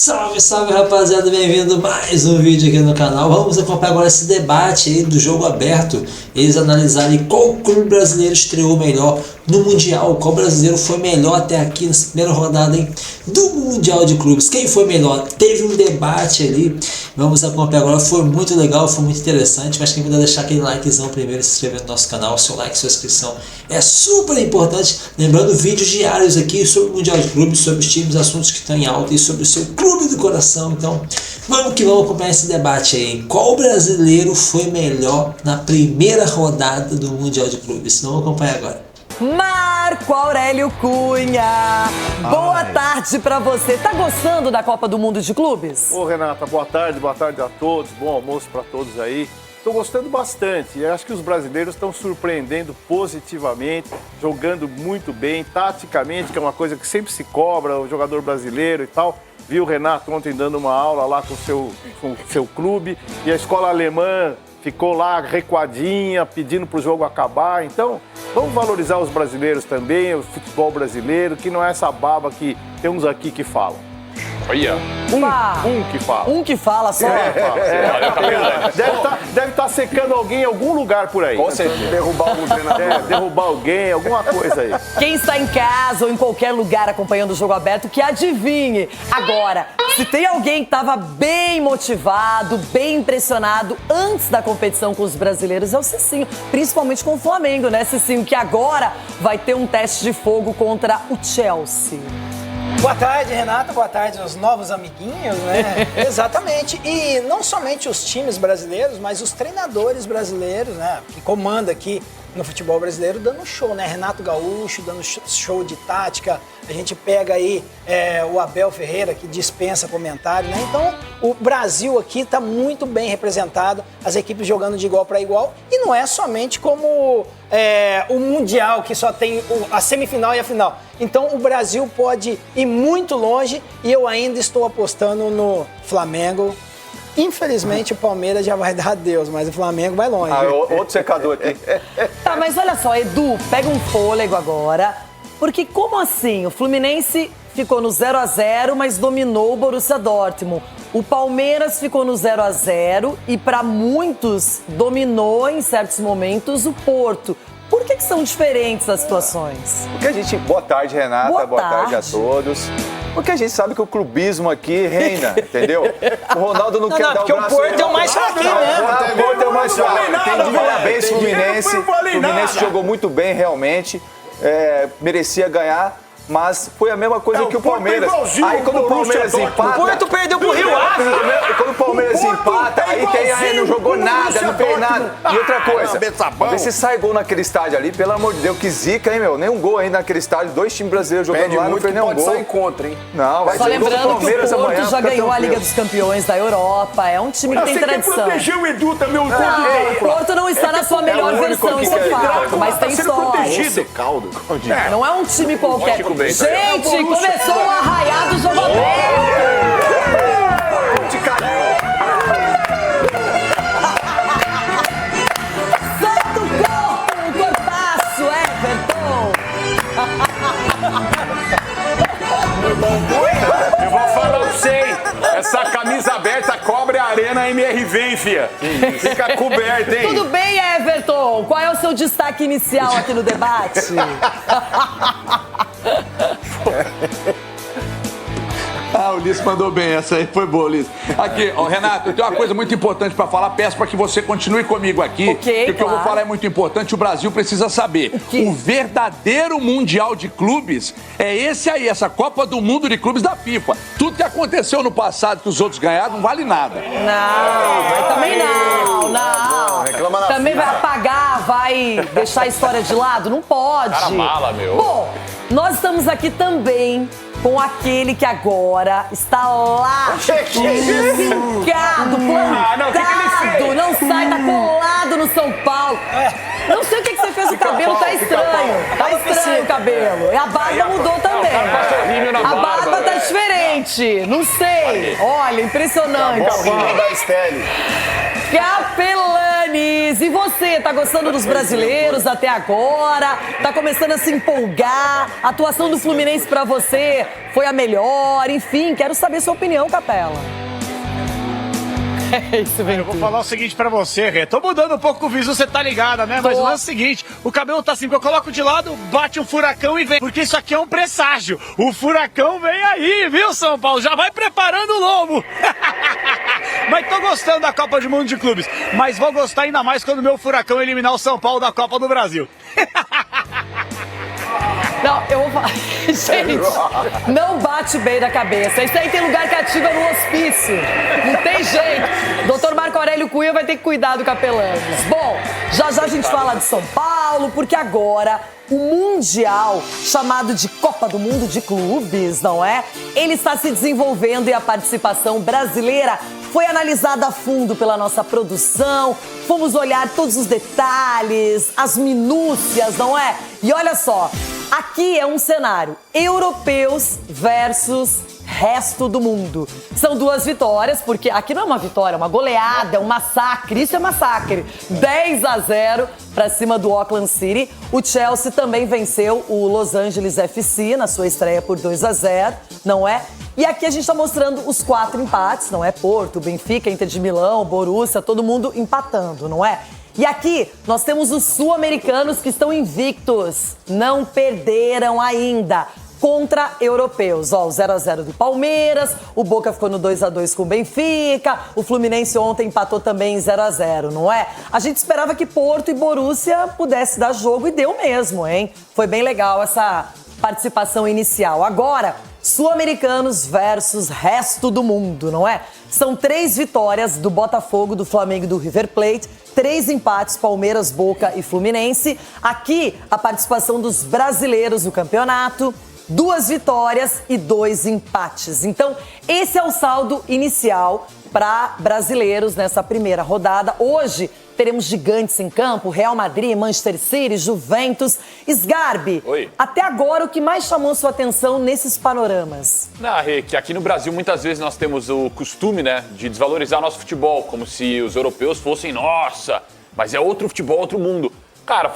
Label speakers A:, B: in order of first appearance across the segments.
A: Salve, salve rapaziada, bem-vindo a mais um vídeo aqui no canal. Vamos acompanhar agora esse debate aí do jogo aberto. Eles analisarem qual clube brasileiro estreou melhor no Mundial, qual brasileiro foi melhor até aqui nessa primeira rodada do Mundial de Clubes. Quem foi melhor? Teve um debate ali, vamos acompanhar agora. Foi muito legal, foi muito interessante, mas quem puder deixar aquele likezão primeiro, se inscrever no nosso canal, seu like, sua inscrição é super importante. Lembrando, vídeos diários aqui sobre o Mundial de Clubes, sobre os times, assuntos que estão em alta e sobre o seu clube do coração. Então vamos que vamos acompanhar esse debate aí. Qual brasileiro foi melhor na primeira rodada do Mundial de Clubes? Vamos acompanhar agora.
B: Marco Aurélio Cunha, boa tarde pra você. Tá gostando da Copa do Mundo de Clubes?
C: Ô Renata, boa tarde a todos, bom almoço pra todos aí. Estou gostando bastante, eu acho que os brasileiros estão surpreendendo positivamente, jogando muito bem, taticamente, que é uma coisa que sempre se cobra, o jogador brasileiro e tal. Vi o Renato ontem dando uma aula lá com o seu clube e a escola alemã ficou lá recuadinha, pedindo para o jogo acabar. Então, vamos valorizar os brasileiros também, o futebol brasileiro, que não é essa baba que tem uns aqui que falam.
D: Olha.
C: Um que fala.
B: Um que fala só?
C: Deve estar secando alguém em algum lugar por aí.
D: Com certeza.
C: Derrubar algum treinador. Derrubar alguém, alguma coisa aí.
B: Quem está em casa ou em qualquer lugar acompanhando o jogo aberto, que adivinhe. Agora, se tem alguém que estava bem motivado, bem impressionado antes da competição com os brasileiros, é o Cicinho. Principalmente com o Flamengo, né, Cicinho? Que agora vai ter um teste de fogo contra o Chelsea.
E: Boa tarde, Renata. Boa tarde aos novos amiguinhos, né? Exatamente. E não somente os times brasileiros, mas os treinadores brasileiros, né? Que comandam aqui no futebol brasileiro, dando show, né? Renato Gaúcho dando show de tática. A gente pega aí o Abel Ferreira, que dispensa comentário, né? Então, o Brasil aqui está muito bem representado, as equipes jogando de igual para igual. E não é somente como o Mundial, que só tem a semifinal e a final. Então, o Brasil pode ir muito longe e eu ainda estou apostando no Flamengo. Infelizmente, o Palmeiras já vai dar adeus, mas o Flamengo vai longe.
C: Outro secador aqui.
B: Tá, mas olha só, Edu, pega um fôlego agora, porque como assim? O Fluminense ficou no 0-0, mas dominou o Borussia Dortmund. O Palmeiras ficou no 0-0 e, para muitos, dominou em certos momentos o Porto. Por que são diferentes as situações?
F: Porque a gente... Boa tarde, Renata. Boa tarde a todos. Porque a gente sabe que o clubismo aqui reina, entendeu? O Ronaldo não quer dar o braço...
E: Porque o Porto é o mais fraquinho, né?
F: O Porto é o mais fraco. Parabéns, Fluminense. O Fluminense jogou muito bem, realmente. Merecia ganhar. Mas foi a mesma coisa que o Palmeiras. Aí quando o Palmeiras empata...
E: O Porto perdeu pro Rio Ave.
F: Quando o Palmeiras empata, aí tem... Aí não jogou nada, não fez nada. E outra coisa, vê se sai gol naquele estádio ali, pelo amor de Deus, que zica, hein, meu? Nem um gol ainda naquele estádio, 2 times brasileiros jogando lá, não fez nenhum gol.
C: Sair contra, hein?
F: Não, vai
B: Só
F: ser gol do
B: lembrando que o
F: Palmeiras
B: Porto
F: amanhã.
B: já ganhou a Liga dos Campeões da Europa. É um time que tem tradição.
C: Proteger o Edu também, o
B: O Porto não está na sua melhor versão, isso é fato, mas tem história.
C: caldo.
B: Não é um time qualquer.
D: bem, tá aí.
B: Gente, começou o arraiado do jogo aberto. Santo corpo, corpaço, Everton.
D: Eu vou falar pra você, hein? Essa camisa aberta cobre a arena MRV, hein, fia? Fica coberta, hein?
B: Tudo bem, Everton? Qual é o seu destaque inicial aqui no debate?
G: Ah, o Ulisses mandou bem, essa aí foi boa, Ulisses. Aqui, ó, Renato, eu tenho uma coisa muito importante pra falar, peço pra que você continue comigo aqui.
B: Ok,
G: porque o que eu vou falar é muito importante, o Brasil precisa saber. O verdadeiro Mundial de Clubes é esse aí, essa Copa do Mundo de Clubes da FIFA. Tudo que aconteceu no passado que os outros ganharam não vale nada.
B: Não, também não. Também vai apagar, vai deixar a história de lado? Não pode.
D: Cara mala, meu.
B: Bom, nós estamos aqui também com aquele que agora está lá, fincado, plantado, não sai, tá colado no São Paulo. Não sei o que você fez, o cabelo tá estranho. Tá estranho o cabelo. E a barba mudou também. A barba tá diferente. Não sei. Olha, impressionante.
C: da Estelle.
B: Capelani Hernanes, e você? Tá gostando dos brasileiros até agora? Tá começando a se empolgar? A atuação do Fluminense pra você foi a melhor? Enfim, quero saber sua opinião, Capela. É isso,
H: Eu vou falar o seguinte pra você, Rê. Tô mudando um pouco o visu, você tá ligada, né? Mas o lance é o seguinte, o cabelo tá assim, que eu coloco de lado, bate um furacão e vem. Porque isso aqui é um presságio. O furacão vem aí, viu, São Paulo? Já vai preparando o lombo. Mas tô gostando da Copa do Mundo de Clubes. Mas vou gostar ainda mais quando o meu furacão eliminar o São Paulo da Copa do Brasil.
B: Não, eu vou falar. Gente, não bate bem na cabeça. Isso aí tem lugar que ativa no hospício. Não tem jeito. Doutor Marco Aurélio Cunha vai ter que cuidar do Capelanos. Bom, já a gente fala de São Paulo, porque agora o Mundial, chamado de Copa do Mundo de Clubes, não é? Ele está se desenvolvendo e a participação brasileira foi analisada a fundo pela nossa produção. Fomos olhar todos os detalhes, as minúcias, não é? E olha só, aqui é um cenário: europeus versus resto do mundo. São duas vitórias, porque aqui não é uma vitória, é uma goleada, é um massacre. Isso é massacre. 10-0 para cima do Auckland City. O Chelsea também venceu o Los Angeles FC na sua estreia por 2-0, não é? E aqui a gente está mostrando os 4 empates, não é? Porto, Benfica, Inter de Milão, Borussia, todo mundo empatando, não é? E aqui nós temos os sul-americanos que estão invictos, não perderam ainda contra europeus. Ó, o 0-0 do Palmeiras, o Boca ficou no 2-2 com o Benfica, o Fluminense ontem empatou também em 0-0, não é? A gente esperava que Porto e Borussia pudesse dar jogo e deu mesmo, hein? Foi bem legal essa participação inicial. Agora, sul-americanos versus resto do mundo, não é? São 3 vitórias do Botafogo, do Flamengo e do River Plate, 3 empates, Palmeiras, Boca e Fluminense. Aqui, a participação dos brasileiros no campeonato, 2 vitórias e 2 empates. Então, esse é o saldo inicial para brasileiros nessa primeira rodada. Hoje, teremos gigantes em campo: Real Madrid, Manchester City, Juventus. Sgarbi,
D: Oi.
B: Até agora, o que mais chamou sua atenção nesses panoramas?
D: Rê, que aqui no Brasil muitas vezes nós temos o costume, né, de desvalorizar nosso futebol, como se os europeus fossem, nossa, mas é outro futebol, outro mundo. Cara,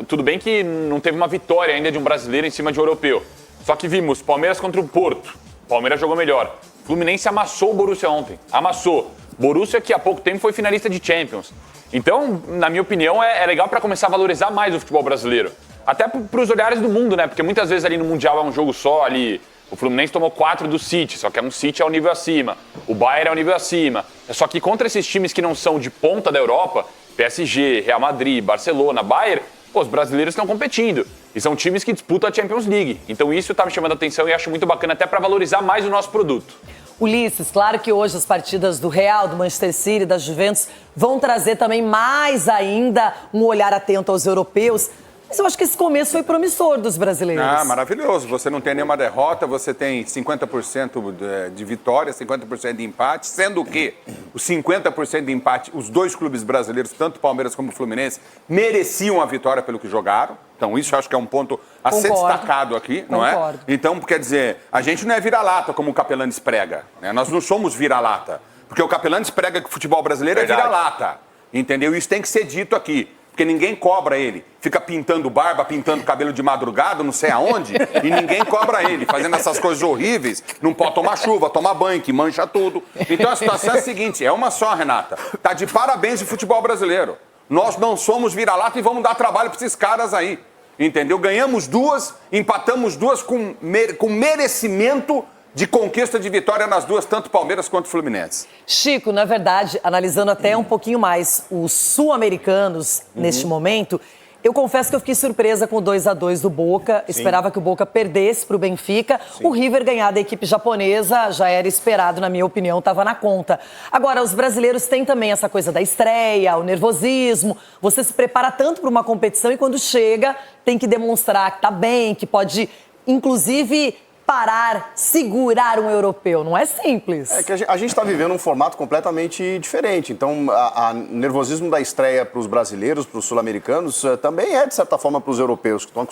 D: tudo bem que não teve uma vitória ainda de um brasileiro em cima de um europeu. Só que vimos Palmeiras contra o Porto. Palmeiras jogou melhor. Fluminense amassou o Borussia ontem. Amassou. Borussia, que há pouco tempo foi finalista de Champions. Então, na minha opinião, é legal para começar a valorizar mais o futebol brasileiro. Até para os olhares do mundo, né? Porque muitas vezes ali no Mundial é um jogo só ali. O Fluminense tomou 4 do City, só que é um City ao nível acima. O Bayern é ao nível acima. Só que contra esses times que não são de ponta da Europa, PSG, Real Madrid, Barcelona, Bayern, os brasileiros estão competindo. E são times que disputam a Champions League. Então isso está me chamando a atenção e acho muito bacana até para valorizar mais o nosso produto.
B: Ulisses, claro que hoje as partidas do Real, do Manchester City, da Juventus vão trazer também mais ainda um olhar atento aos europeus. Mas eu acho que esse começo foi promissor dos brasileiros.
I: Maravilhoso. Você não tem nenhuma derrota, você tem 50% de vitória, 50% de empate, sendo que os 50% de empate, os 2 clubes brasileiros, tanto o Palmeiras como o Fluminense, mereciam a vitória pelo que jogaram. Então, isso eu acho que é um ponto a ser destacado aqui, não é? Então, quer dizer, a gente não é vira-lata como o Capelanes prega, né? Nós não somos vira-lata. Porque o Capelanes prega que o futebol brasileiro é vira-lata, entendeu? Isso tem que ser dito aqui. Porque ninguém cobra ele. Fica pintando barba, pintando cabelo de madrugada, não sei aonde, e ninguém cobra ele, fazendo essas coisas horríveis. Não pode tomar chuva, tomar banho, que mancha tudo. Então a situação é a seguinte, é uma só, Renata. Tá de parabéns o futebol brasileiro. Nós não somos vira-lata e vamos dar trabalho para esses caras aí. Entendeu? Ganhamos 2, empatamos 2 com merecimento de conquista de vitória nas 2, tanto Palmeiras quanto Fluminense.
B: Chico, na verdade, analisando até um pouquinho mais os sul-americanos neste momento, eu confesso que eu fiquei surpresa com o 2-2 do Boca. Sim. Esperava que o Boca perdesse para o Benfica. Sim. O River ganhar da equipe japonesa já era esperado, na minha opinião, estava na conta. Agora, os brasileiros têm também essa coisa da estreia, o nervosismo. Você se prepara tanto para uma competição e quando chega tem que demonstrar que está bem, que pode, inclusive, parar, segurar um europeu? Não é simples.
J: É que a gente está vivendo um formato completamente diferente. Então, o nervosismo da estreia para os brasileiros, para os sul-americanos, também é, de certa forma, para os europeus, que estão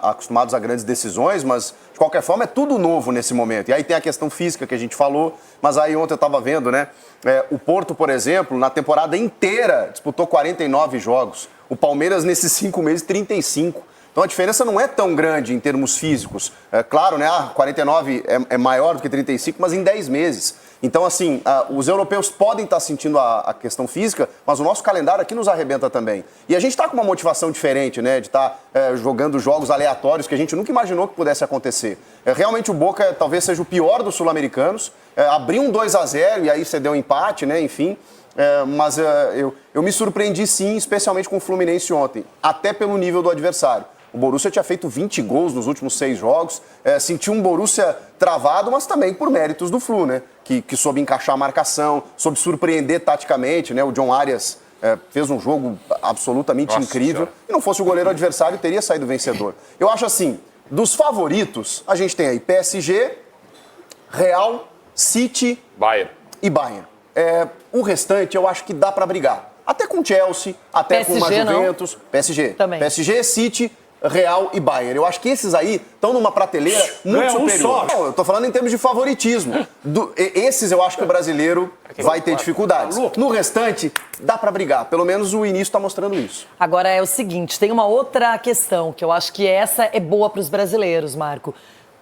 J: acostumados a grandes decisões, mas, de qualquer forma, é tudo novo nesse momento. E aí tem a questão física que a gente falou, mas aí ontem eu estava vendo, né? O Porto, por exemplo, na temporada inteira, disputou 49 jogos. O Palmeiras, nesses 5 meses, 35. Então a diferença não é tão grande em termos físicos. É claro, né? 49 é maior do que 35, mas em 10 meses. Então, assim, os europeus podem estar sentindo a questão física, mas o nosso calendário aqui nos arrebenta também. E a gente está com uma motivação diferente, né? De estar jogando jogos aleatórios que a gente nunca imaginou que pudesse acontecer. Realmente o Boca talvez seja o pior dos sul-americanos. Abriu um 2-0 e aí cedeu um empate, né? Enfim. Mas eu me surpreendi sim, especialmente com o Fluminense ontem, até pelo nível do adversário. O Borussia tinha feito 20 gols nos últimos 6 jogos, senti um Borussia travado, mas também por méritos do Flu, né? Que soube encaixar a marcação, soube surpreender taticamente, né? O John Arias fez um jogo absolutamente incrível. E não fosse o goleiro adversário, teria saído vencedor. Eu acho assim, dos favoritos, a gente tem aí PSG, Real, City e Bayern. O restante eu acho que dá para brigar. Até com Chelsea, até
B: PSG,
J: com uma Juventus.
B: não.
J: PSG.
B: Também.
J: PSG, City, Real e Bayern. Eu acho que esses aí estão numa prateleira muito superior. Não, eu tô falando em termos de favoritismo. Esses eu acho que o brasileiro vai ter dificuldades. No restante, dá para brigar. Pelo menos o início está mostrando isso.
B: Agora é o seguinte, tem uma outra questão que eu acho que essa é boa para os brasileiros, Marco.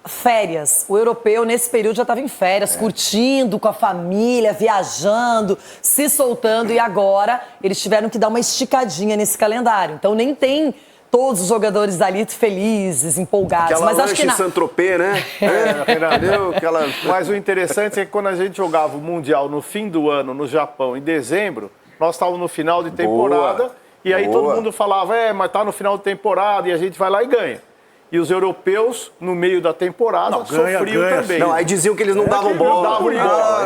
B: Férias. O europeu, nesse período, já estava em férias, curtindo com a família, viajando, se soltando. E agora eles tiveram que dar uma esticadinha nesse calendário. Então nem tem todos os jogadores dali felizes, empolgados.
J: Aquela
B: mas acho que
J: Saint-Tropez, né?
C: Mas o interessante é que quando a gente jogava o Mundial no fim do ano, no Japão, em dezembro, nós estávamos no final de temporada. E aí todo mundo falava, mas tá no final de temporada, e a gente vai lá e ganha. E os europeus, no meio da temporada, sofriam também.
J: Não, aí diziam que eles não davam bola.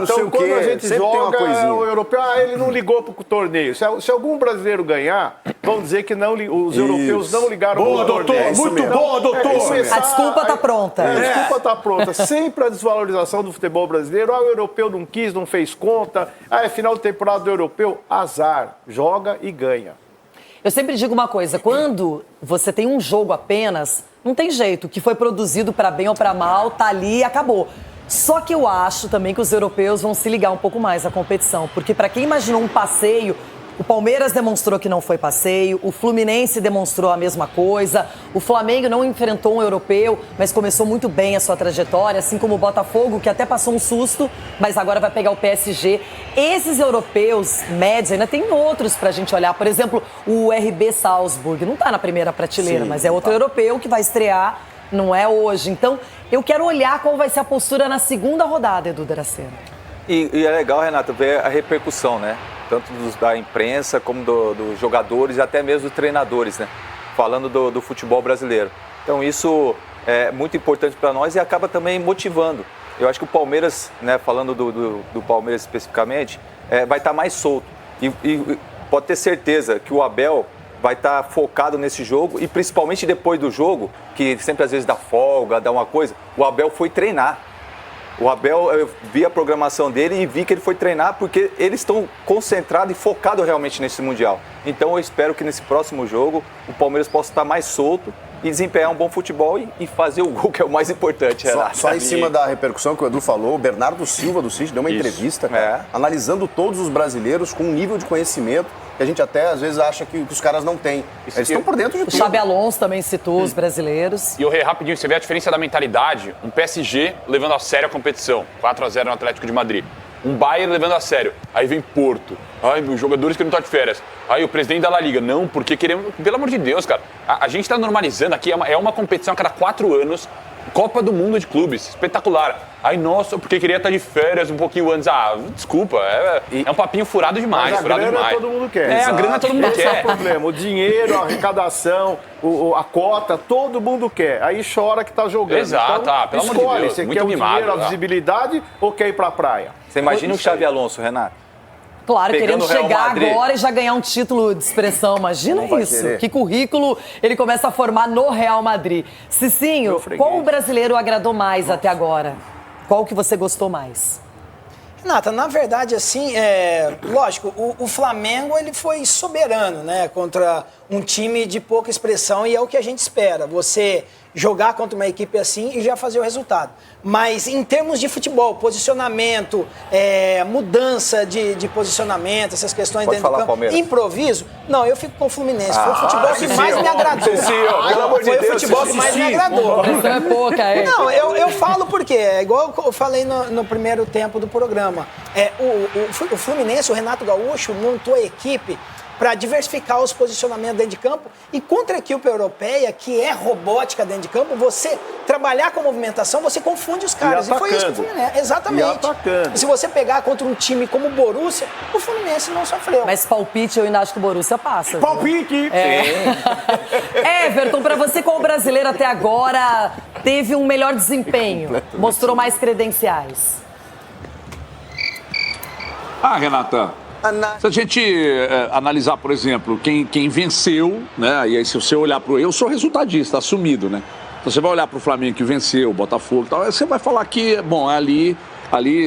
C: Então, quando a gente joga, o europeu, ele não ligou pro torneio. Se algum brasileiro ganhar, vão dizer que não, os europeus não ligaram pro torneio.
H: Muito boa, doutor!
B: a desculpa tá pronta.
C: A desculpa tá pronta. Sempre a desvalorização do futebol brasileiro. O europeu não quis, não fez conta. É final de temporada do europeu, azar. Joga e ganha.
B: Eu sempre digo uma coisa, quando você tem um jogo apenas, não tem jeito, o que foi produzido para bem ou para mal, tá ali e acabou. Só que eu acho também que os europeus vão se ligar um pouco mais à competição, porque para quem imaginou um passeio, o Palmeiras demonstrou que não foi passeio, o Fluminense demonstrou a mesma coisa, o Flamengo não enfrentou um europeu, mas começou muito bem a sua trajetória, assim como o Botafogo, que até passou um susto, mas agora vai pegar o PSG. Esses europeus médios, ainda tem outros pra gente olhar, por exemplo, o RB Salzburg, não tá na primeira prateleira, mas é outro europeu que vai estrear, não é hoje. Então, eu quero olhar qual vai ser a postura na segunda rodada, Edu Dracena.
F: E é legal, Renato, ver a repercussão, né? Tanto da imprensa como dos jogadores e até mesmo dos treinadores, né? Falando do futebol brasileiro. Então isso é muito importante para nós e acaba também motivando. Eu acho que o Palmeiras, né, falando do Palmeiras especificamente, vai estar mais solto. E pode ter certeza que o Abel vai estar focado nesse jogo e principalmente depois do jogo, que sempre às vezes dá folga, dá uma coisa, o Abel foi treinar. O Abel, eu vi a programação dele e vi que ele foi treinar porque eles estão concentrados e focados realmente nesse Mundial. Então eu espero que nesse próximo jogo o Palmeiras possa estar mais solto e desempenhar um bom futebol e fazer o gol, que é o mais importante.
J: Só em cima da repercussão que o Edu falou, o Bernardo Silva do City deu uma entrevista, cara, analisando todos os brasileiros com um nível de conhecimento que a gente até às vezes acha que os caras não têm. Eles estão por dentro de tudo.
B: O Xabi Alonso também citou os brasileiros.
D: E rapidinho, você vê a diferença da mentalidade. Um PSG levando a sério a competição, 4-0 no Atlético de Madrid. Um Bayern levando a sério. Aí vem Porto. Ai, os jogadores que não estão de férias. Aí o presidente da La Liga. Não, porque queremos... Pelo amor de Deus, cara. A gente está normalizando aqui. É uma competição a cada 4 anos. Copa do Mundo de clubes. Espetacular. Aí, nossa, porque queria estar de férias um pouquinho antes. Desculpa. É um papinho furado demais.
C: Mas a grana todo mundo quer.
D: A grana todo mundo quer.
C: Esse é o problema. O dinheiro, a arrecadação, a cota, todo mundo quer. Aí chora que tá jogando.
D: Exato.
C: Então,
D: pelo
C: escolhe.
D: amor de Deus.
C: Você
D: muito
C: quer
D: mimado,
C: o dinheiro, a visibilidade ou quer ir pra praia?
F: Você imagina o Xabi Alonso, Renato?
B: Claro,
F: pegando
B: querendo
F: o Real
B: chegar
F: Madrid.
B: agora e já ganhar um título de expressão. Imagina
J: Não vai
B: isso.
J: querer.
B: Que currículo ele começa a formar no Real Madrid. Cicinho, qual o brasileiro agradou mais até agora? Qual que você gostou mais?
E: Renata, na verdade, assim, lógico, o Flamengo ele foi soberano, né, contra um time de pouca expressão e é o que a gente espera, você jogar contra uma equipe assim e já fazer o resultado. Mas em termos de futebol, posicionamento, mudança de posicionamento, essas questões
F: Pode
E: dentro
F: falar,
E: do campo,
F: Palmeiras.
E: improviso, não, eu fico com o Fluminense. Foi o futebol que mais me agradou.
F: Pelo amor de
E: Foi o
F: Deus,
E: futebol que mais me
F: Cicinho.
E: agradou.
B: Isso é pouca, hein?
E: Não, eu falo porque, igual eu falei no primeiro tempo do programa, o Fluminense, o Renato Gaúcho, montou a equipe para diversificar os posicionamentos dentro de campo e contra a equipe europeia, que é robótica dentro de campo, você trabalhar com movimentação, você confunde os caras. E foi isso que o Fluminense, exatamente.
C: E atacando.
E: E se você pegar contra um time como o Borussia, o Fluminense não sofreu.
B: Mas palpite, eu ainda acho que o Borussia passa. viu?
C: Palpite!
B: Everton, pra você, qual brasileiro até agora teve um melhor desempenho? Mostrou mais credenciais?
G: Renata, se a gente analisar, por exemplo, quem venceu, né? E aí se você olhar pro... Eu sou resultadista, assumido, né? Então você vai olhar pro Flamengo que venceu, o Botafogo e tal, aí você vai falar que, bom, ali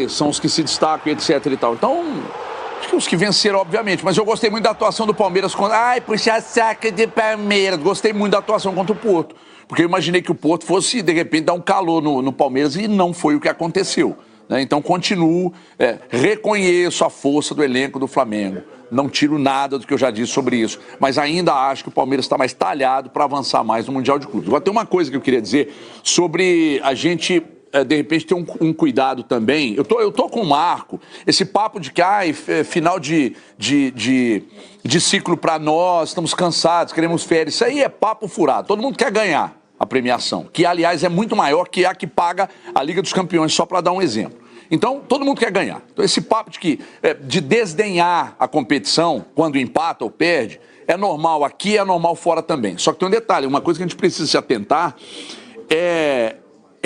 G: são os que se destacam, etc e tal. Então, acho que os que venceram, obviamente. Mas eu gostei muito da atuação do Palmeiras contra... Ai, puxa saca de Palmeiras. Gostei muito da atuação contra o Porto. Porque eu imaginei que o Porto fosse, de repente, dar um calor no Palmeiras e não foi o que aconteceu. Então, continuo, reconheço a força do elenco do Flamengo. Não tiro nada do que eu já disse sobre isso. Mas ainda acho que o Palmeiras está mais talhado para avançar mais no Mundial de Clubes. Agora, tem uma coisa que eu queria dizer sobre a gente, de repente, ter um cuidado também. Eu tô com o Marco. Esse papo de que, final de ciclo para nós, estamos cansados, queremos férias. Isso aí é papo furado. Todo mundo quer ganhar a premiação, que, aliás, é muito maior que a que paga a Liga dos Campeões, só para dar um exemplo. Então, todo mundo quer ganhar. Então, esse papo de desdenhar a competição quando empata ou perde, é normal aqui, é normal fora também. Só que tem um detalhe, uma coisa que a gente precisa se atentar é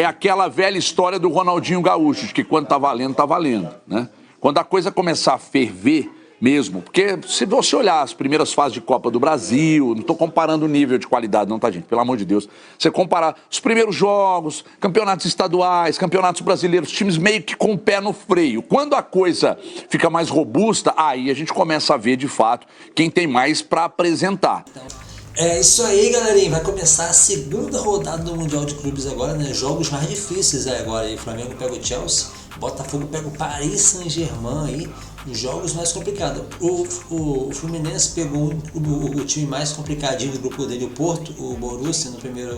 G: aquela velha história do Ronaldinho Gaúcho, de que quando tá valendo, né? Quando a coisa começar a ferver mesmo, porque se você olhar as primeiras fases de Copa do Brasil, não estou comparando o nível de qualidade não, tá, gente? Pelo amor de Deus. Você comparar os primeiros jogos, campeonatos estaduais, campeonatos brasileiros, times meio que com o pé no freio. Quando a coisa fica mais robusta, aí a gente começa a ver, de fato, quem tem mais para apresentar.
A: É isso aí, galerinha. Vai começar a segunda rodada do Mundial de Clubes agora, né? Jogos mais difíceis agora aí. O Flamengo pega o Chelsea, Botafogo pega o Paris Saint-Germain aí. Jogos mais complicados. O Fluminense pegou o time mais complicadinho do grupo dele, o Porto, o Borussia na primeira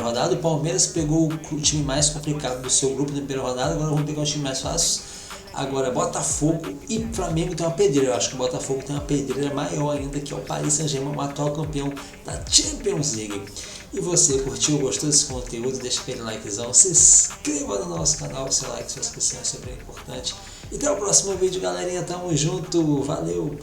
A: rodada. O Palmeiras pegou o time mais complicado do seu grupo na primeira rodada. Agora vamos pegar o time mais fácil. Agora Botafogo e Flamengo tem uma pedreira. Eu acho que o Botafogo tem uma pedreira maior ainda, que é o Paris Saint-Germain, o atual campeão da Champions League. E você curtiu, gostou desse conteúdo? Deixa aquele likezão, se inscreva no nosso canal, seu like, sua inscrição é sempre importante. E até o próximo vídeo, galerinha. Tamo junto, valeu!